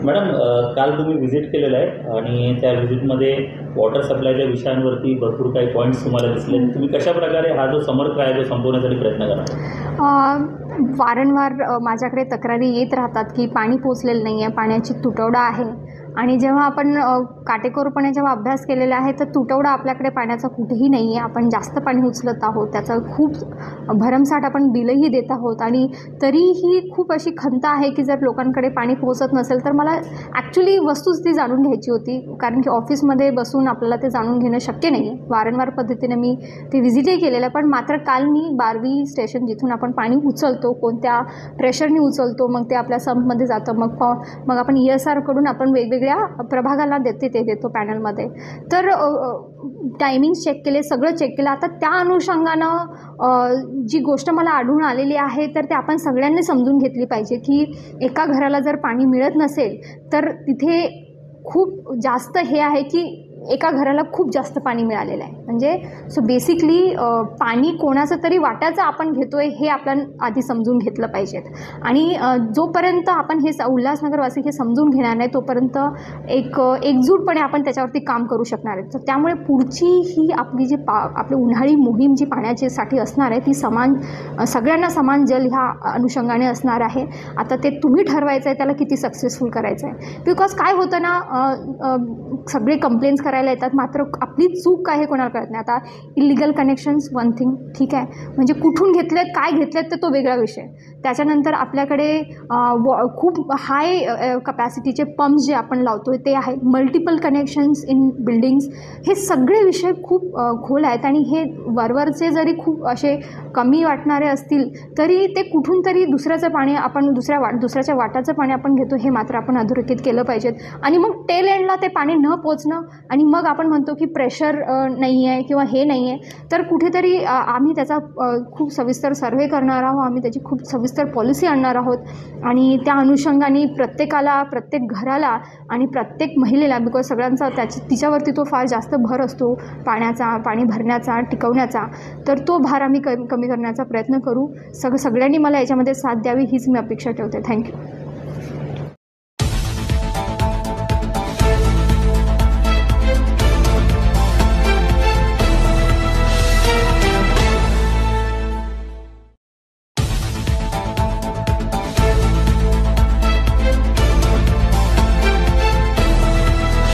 Madam, काल तुम्ही visit केलेलं आहे आणि त्या व्हिजिटमध्ये वॉटर सप्लायच्या विषयांवरती भरपूर काही पॉईंट्स तुम्हाला दिसले. तुम्ही कशा प्रकारे हा जो समर क्राय जो संपवण्यासाठी प्रयत्न करा? वारंवार माझ्याकडे तक्रारी येत राहतात की पाणी पोचलेलं नाही आहे, पाण्याची तुटवडा आहे. आणि जेव्हा आपण काटेकोरपणे जेव्हा अभ्यास केलेला आहे तर तुटवडा आपल्याकडे पाण्याचा कुठेही नाही आहे. आपण जास्त पाणी उचलत आहोत, त्याचं खूप भरमसाठ आपण बिलही देत आहोत. आणि तरीही खूप अशी खंत आहे की जर लोकांकडे पाणी पोहोचत नसेल तर मला ॲक्च्युली वस्तुस्थिती जाणून घ्यायची होती, कारण की ऑफिसमध्ये बसून आपल्याला ते जाणून घेणं शक्य नाही आहे. वारंवार पद्धतीने मी ते व्हिजिटही केलेलं आहे. पण मात्र काल मी बारवी स्टेशन जिथून आपण पाणी उचलतो, कोणत्या प्रेशरने उचलतो, मग ते आपल्या संपमध्ये जातं, मग आपण ESR कडून आपण वेगवेगळ्या प्रभागाला ते देतो पॅनलमध्ये. तर टायमिंग्स चेक केले, सगळं चेक केलं. आता त्या अनुषंगानं जी गोष्ट मला आढळून आलेली आहे तर ते आपण सगळ्यांनी समजून घेतली पाहिजे की एका घराला जर पाणी मिळत नसेल तर तिथे खूप जास्त हे आहे की एका घराला खूप जास्त पाणी मिळालेलं आहे. म्हणजे सो बेसिकली पाणी कोणाचं तरी वाट्याचं आपण घेतो आहे हे आपण आधी समजून घेतलं पाहिजेत. आणि जोपर्यंत आपण हे उल्हासनगरवासी हे समजून घेणार नाही तोपर्यंत एकजूटपणे आपण त्याच्यावरती काम करू शकणार आहे. तर त्यामुळे पुढची ही आपली जी आपली उन्हाळी मोहीम जी पाण्याच्यासाठी असणार आहे ती सगळ्यांना समान जल ह्या अनुषंगाने असणार आहे. आता ते तुम्ही ठरवायचं आहे त्याला किती सक्सेसफुल करायचं आहे. बिकॉज काय होतं ना, सगळे कंप्लेंट्स करायला येतात, मात्र आपली चूक काय हे कोणाला कळत नाही. आता इलिगल कनेक्शन्स वन थिंग, ठीक आहे, म्हणजे कुठून घेतलेत काय घेतलेत तर तो वेगळा विषय. त्याच्यानंतर आपल्याकडे खूप हाय कपॅसिटीचे पंप्स जे आपण लावतो ते आहेत, मल्टिपल कनेक्शन्स इन बिल्डिंग्स, हे सगळे विषय खूप खोल आहेत. आणि हे वरवरचे जरी खूप असे कमी वाटणारे असतील तरी ते कुठून तरी दुसऱ्याचं पाणी आपण दुसऱ्याच्या वाटाचं पाणी आपण घेतो हे मात्र आपण अधोरेखित केलं पाहिजेत. आणि मग टेल एंडला ते पाणी न पोचणं आणि मग आपण म्हणतो की प्रेशर नाही आहे किंवा हे नाही आहे. तर कुठेतरी आम्ही त्याचा खूप सविस्तर सर्व्हे करणार आहोत, आम्ही त्याची खूप सविस्तर पॉलिसी आणणार आहोत. आणि त्या अनुषंगाने प्रत्येकाला, प्रत्येक घराला आणि प्रत्येक महिलेला, बिकॉज सगळ्यांचा तिच्यावरती तो फार जास्त भर असतो पाण्याचा, पाणी भरण्याचा, टिकवण्याचा, तर तो भार आम्ही कमी करण्याचा प्रयत्न करू. सगळ्यांनी मला याच्यामध्ये साथ द्यावी हीच मी अपेक्षा ठेवते. थँक्यू.